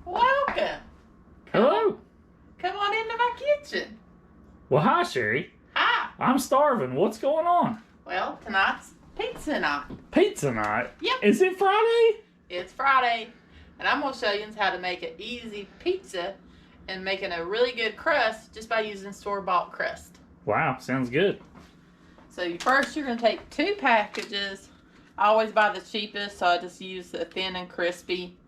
Welcome. Hello. Come on into my kitchen. Well, hi, Sherry. Hi. I'm starving. What's going on? Well, tonight's pizza night. Pizza night? Yep. Is it Friday? It's Friday, and I'm going to show you how to make an easy pizza and making a really good crust just by using store-bought crust. Wow, sounds good. So first you're going to take 2 packages. I always buy the cheapest, so I just use the thin and crispy.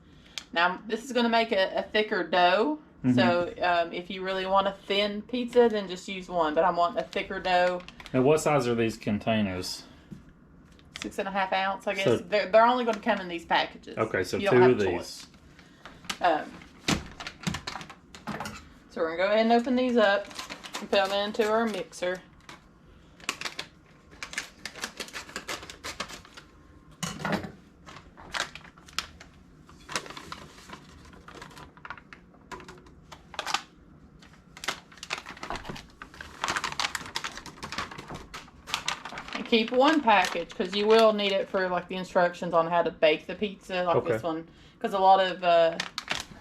Now, this is going to make a thicker dough. Mm-hmm. So if you really want a thin pizza, then just use one. But I want a thicker dough. And what size are these containers? 6.5 ounce, I guess. So, they're only going to come in these packages. Okay, so you 2 of these. So we're going to go ahead and open these up and put them into our mixer. Keep 1 package because you will need it for like the instructions on how to bake the pizza, like this one, because a lot of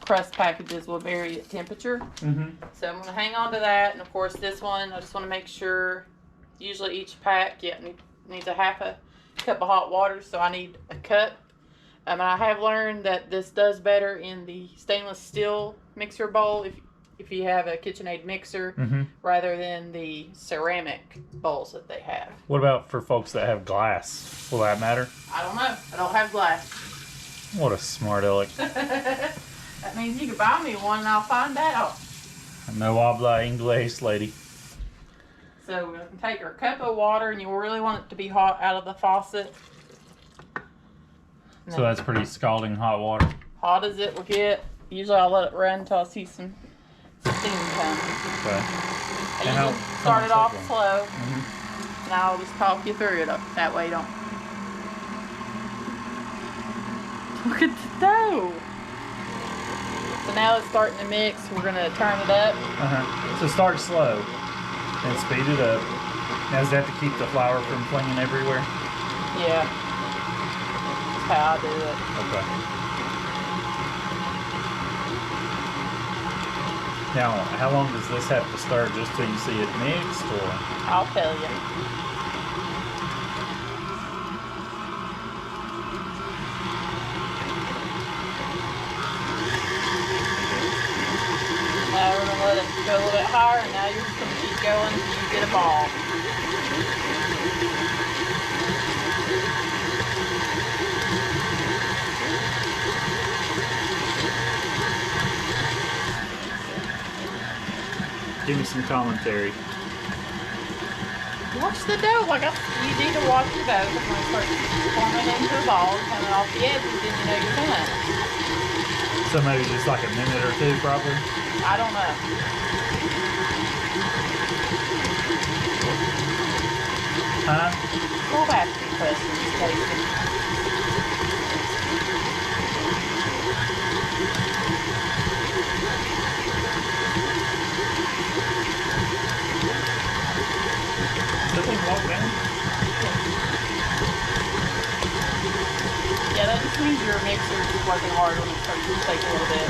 crust packages will vary at temperature. Mm-hmm. So I'm going to hang on to that, and of course this one I just want to make sure. Usually each pack needs a half a cup of hot water, so I need a cup. And I have learned that this does better in the stainless steel mixer bowl if you have a KitchenAid mixer, rather than the ceramic bowls that they have. What about for folks that have glass? Will that matter? I don't know. I don't have glass. What a smart aleck. That means you can buy me one and I'll find out. No habla inglés, lady. So we're going to take our cup of water, and you really want it to be hot out of the faucet. So that's pretty scalding hot water. Hot as it will get. Usually I'll let it run until I see some steam come. Okay. And you start it off slow. And I'll just talk you through it. That way you don't. Look at the dough. So now it's starting to mix. We're going to turn it up. So start slow and speed it up. Now does that to keep the flour from flinging everywhere? Yeah. That's how I do it. Okay. Now, how long does this have to stir just till you see it mixed, or? I'll tell you. Now we're going to let it go a little bit higher, and now you're just going to keep going until you get a ball. Give me some commentary. Watch the dough. You need to watch the dough because when it starts forming into a ball, coming off the edges, then you know you're done. So maybe just like a minute or 2, probably? I don't know. Huh? We'll ask you questions, Casey. Yeah, that just means your mixer is working hard when it starts to shake a little bit.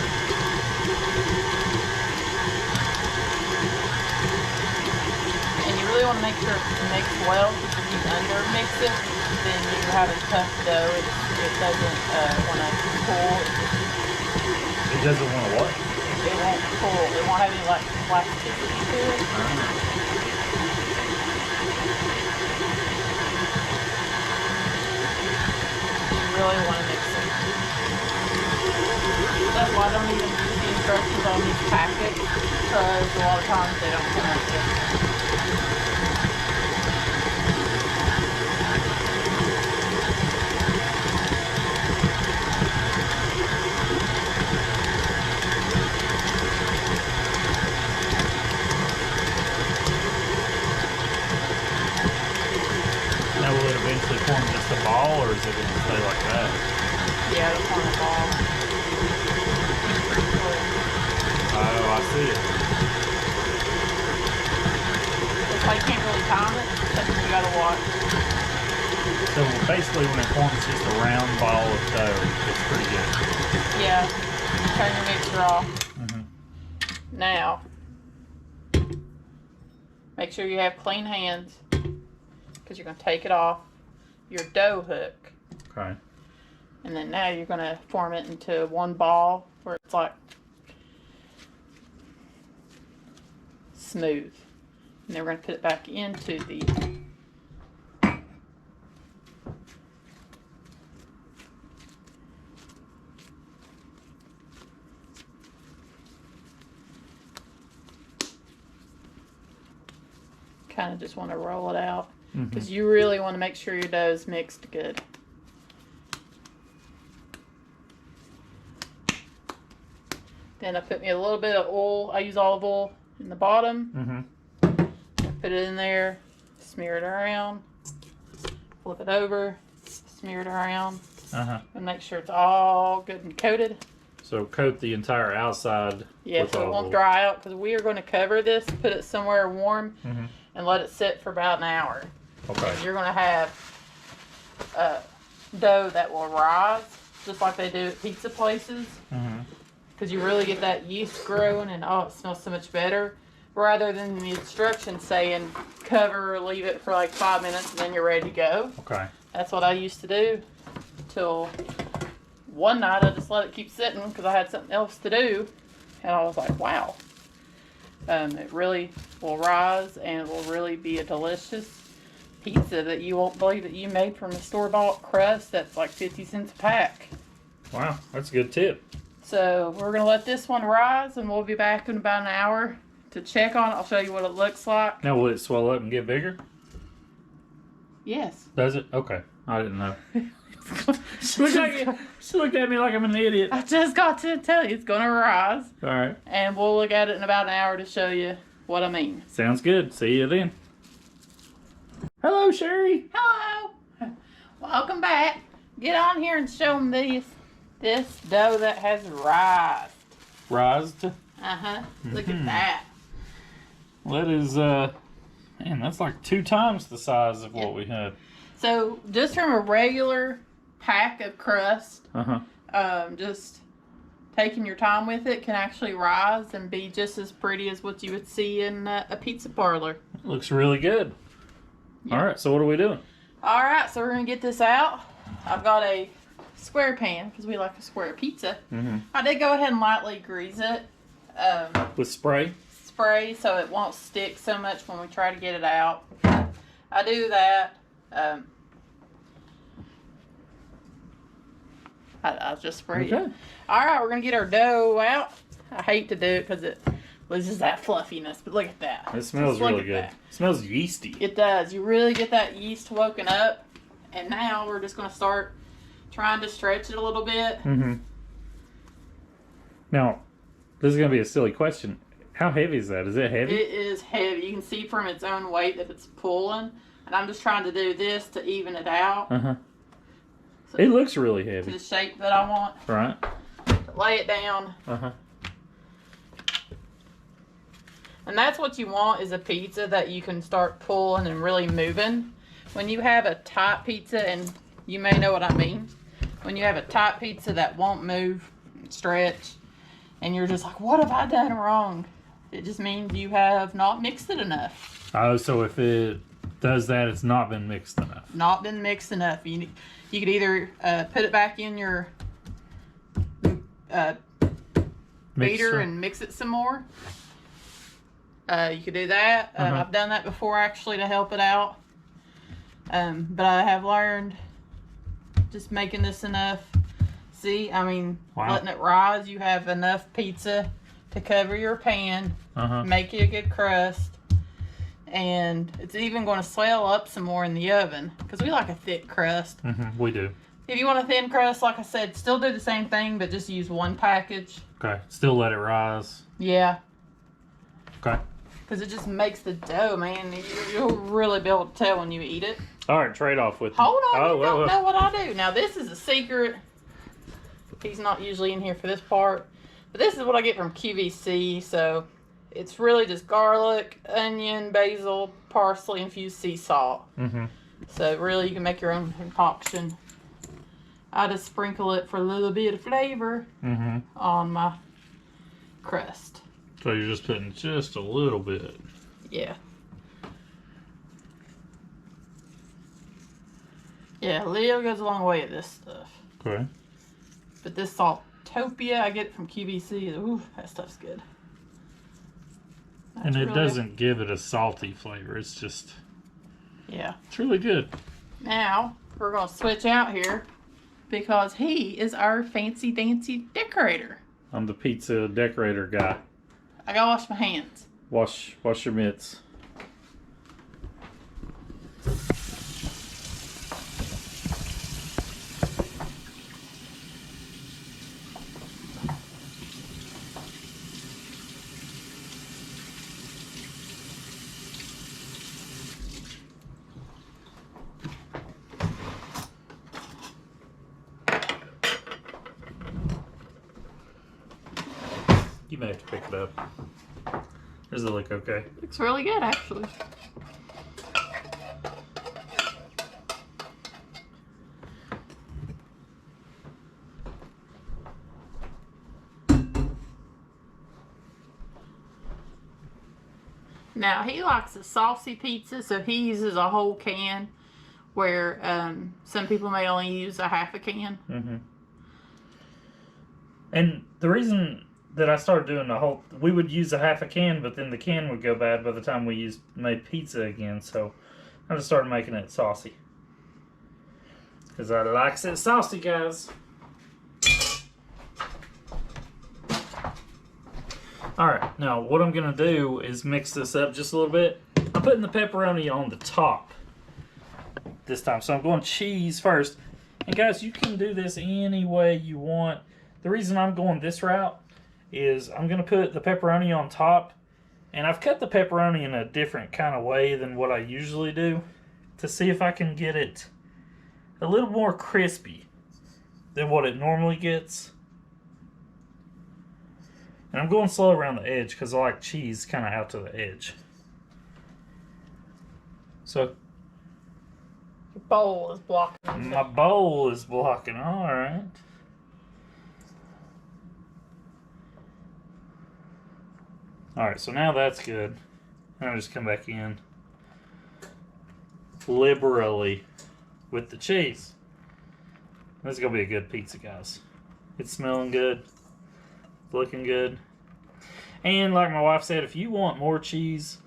And you really want to make sure it's mixed well. If you under mix it, then you're having tough dough. It doesn't want to pull. It doesn't want to what? It won't pull. It won't have any like plasticity to it. Really want to mix it. That's why I don't even use the instructions on these packets, because a lot of times they don't come out good. Now will it eventually form just a ball, or is it going to stay like that? Yeah, it'll form a ball. Oh, I see it. It's like you can't really time it, something you gotta watch. So basically when it forms just a round ball of dough, it's pretty good. Yeah. Turn your mixer off. Now, make sure you have clean hands because you're going to take it off your dough hook. Okay. And then now you're going to form it into one ball where it's like smooth. And then we're going to put it back into the kind of just want to roll it out because you really want to make sure your dough is mixed good. Then I put me a little bit of oil. I use olive oil in the bottom. Put it in there, smear it around, flip it over, smear it around, and make sure it's all good and coated. So coat the entire outside. Yeah, with so it olive won't oil. dry out because we are going to cover this, put it somewhere warm, and let it sit for about an hour. Okay. You're going to have dough that will rise, just like they do at pizza places. Because you really get that yeast growing, and oh, it smells so much better. Rather than the instructions saying cover, leave it for like 5 minutes, and then you're ready to go. Okay. That's what I used to do till one night I just let it keep sitting because I had something else to do. And I was like, wow. It really will rise, and it will really be a delicious pizza that you won't believe that you made from a store-bought crust that's like 50 cents a pack. Wow, that's a good tip. So we're going to let this one rise, and we'll be back in about an hour to check on it. I'll show you what it looks like. Now, will it swell up and get bigger? Yes. Does it? Okay. I didn't know. She looked at me like I'm an idiot. I just got to tell you, it's going to rise. All right. And we'll look at it in about an hour to show you what I mean. Sounds good. See you then. Hello, Sherry. Hello. Welcome back. Get on here and show them this dough that has rised. Rised. Look at that. Well, that is, man, that's like 2 times the size of what we had. So just from a regular pack of crust, just taking your time with it can actually rise and be just as pretty as what you would see in a pizza parlor. It looks really good. Yeah. All right, so what are we doing? All right, so we're going to get this out. I've got a square pan because we like a square pizza. I did go ahead and lightly grease it. With spray? Spray so it won't stick so much when we try to get it out. I do that. I'll just spray it. All right, we're going to get our dough out. I hate to do it because it loses that fluffiness, but look at that. It smells really good. It smells yeasty. It does. You really get that yeast woken up. And now we're just going to start trying to stretch it a little bit. Now, this is going to be a silly question. How heavy is that? Is it heavy? It is heavy. You can see from its own weight that it's pulling. And I'm just trying to do this to even it out. So it looks really heavy. To the shape that I want. Right. Lay it down. And that's what you want, is a pizza that you can start pulling and really moving. When you have a tight pizza, and you may know what I mean, when you have a tight pizza that won't move, stretch, and you're just like, what have I done wrong? It just means you have not mixed it enough. Oh, so if it does that, it's not been mixed enough. Not been mixed enough. You could either put it back in your beater and mix it some more. You could do that. I've done that before actually to help it out. But I have learned just making this enough. See, I mean, letting it rise, you have enough pizza to cover your pan, make you a good crust, and it's even going to swell up some more in the oven because we like a thick crust. We do. If you want a thin crust, like I said, still do the same thing, but just use one package. Okay, still let it rise. Yeah. Okay. Because it just makes the dough, man. You'll really be able to tell when you eat it. All right, trade off with. Hold on, you don't know what I do. Now, this is a secret. He's not usually in here for this part. But this is what I get from QVC. So, it's really just garlic, onion, basil, parsley, infused sea salt. So, really, you can make your own concoction. I just sprinkle it for a little bit of flavor on my crust. So you're just putting just a little bit. Yeah. Yeah, Leo goes a long way at this stuff. Okay. But this Saltopia, I get it from QVC. Ooh, that stuff's good. That's and it really doesn't give it a salty flavor. It's just... Yeah. It's really good. Now, we're going to switch out here because he is our fancy dancy decorator. I'm the pizza decorator guy. I gotta wash my hands. Wash your mitts. You may have to pick it up. Does it look okay? Looks really good, actually. Now, he likes a saucy pizza, so he uses a whole can, where some people may only use a half a can. Mm-hmm. And the reason that I started doing the whole... We would use a half a can, but then the can would go bad by the time we made pizza again, so I just started making it saucy. Because I likes it saucy, guys. Alright, now what I'm going to do is mix this up just a little bit. I'm putting the pepperoni on the top this time. So I'm going cheese first. And guys, you can do this any way you want. The reason I'm going this route is I'm going to put the pepperoni on top. And I've cut the pepperoni in a different kind of way than what I usually do to see if I can get it a little more crispy than what it normally gets. And I'm going slow around the edge because I like cheese kind of out to the edge. So Your bowl is blocking. my bowl is blocking. All right. All right, so now that's good. I'll just come back in liberally with the cheese. This is going to be a good pizza, guys. It's smelling good. It's looking good. And like my wife said, if you want more cheese,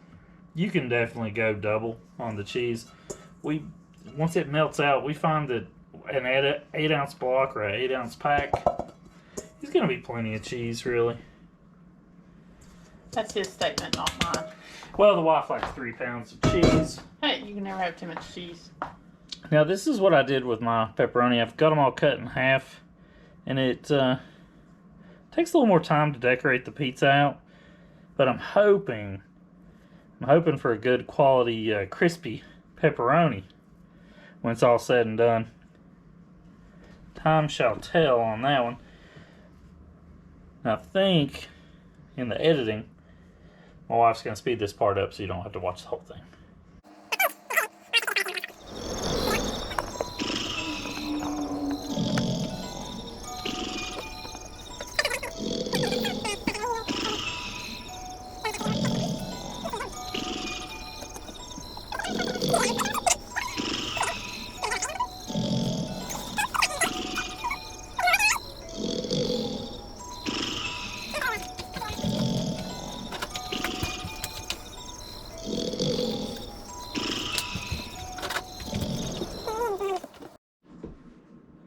you can definitely go double on the cheese. Once it melts out, we find that an 8-ounce block or an 8-ounce pack is going to be plenty of cheese, really. That's his statement, not mine. Well, the wife likes 3 pounds of cheese. Hey, you can never have too much cheese. Now, this is what I did with my pepperoni. I've got them all cut in half, and it takes a little more time to decorate the pizza out, but I'm hoping for a good quality crispy pepperoni when it's all said and done. Time shall tell on that one. I think in the editing, my wife's going to speed this part up so you don't have to watch the whole thing.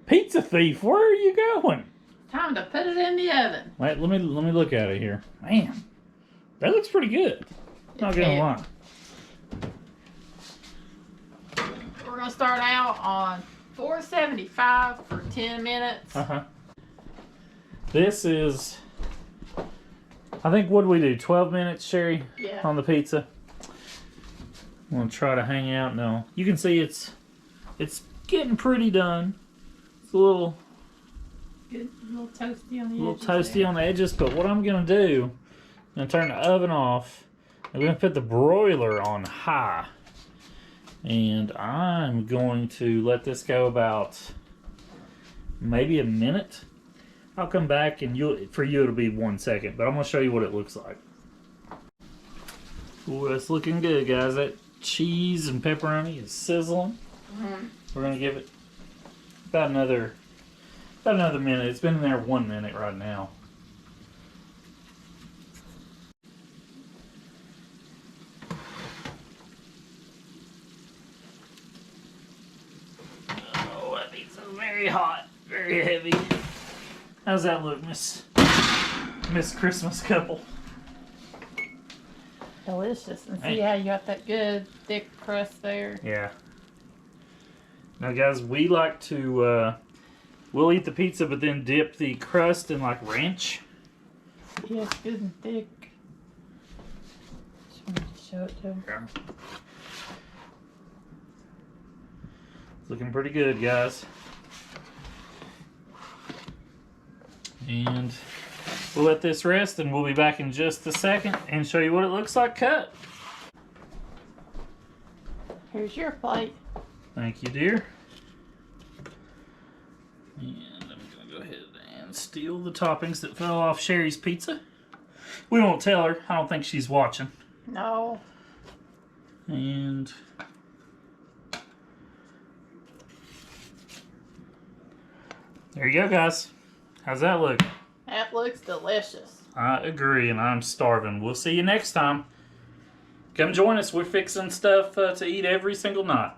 Pizza thief, where are you going? Time to put it in the oven. Wait, let me look at it here. Man, that looks pretty good. Not gonna lie. We're gonna start out on 475 for 10 minutes. This is, I think, what do we do? 12 minutes, Sherry? Yeah. On the pizza. I'm gonna try to hang out. No, you can see it's getting pretty done. It's a little toasty on the edges. A little toasty on the edges, but what I'm going to do, I'm going to turn the oven off. I'm going to put the broiler on high. And I'm going to let this go about maybe a minute. I'll come back and for you it'll be 1 second, but I'm gonna show you what it looks like. Ooh, it's looking good, guys. That cheese and pepperoni is sizzling. We're gonna give it about another minute. It's been in there 1 minute right now. Oh, that pizza's very hot, very heavy. How's that look, Miss Christmas couple? Delicious. And see how you got that good thick crust there? Yeah. Now, guys, we like to, we'll eat the pizza, but then dip the crust in, like, ranch. Yeah, it's good and thick. Just wanted to show it to them. Yeah. It's looking pretty good, guys. And we'll let this rest, and we'll be back in just a second and show you what it looks like cut. Here's your plate. Thank you, dear. And I'm going to go ahead and steal the toppings that fell off Sherry's pizza. We won't tell her. I don't think she's watching. No. And there you go, guys. How's that look? That looks delicious. I agree, and I'm starving. We'll see you next time. Come join us. We're fixing stuff to eat every single night.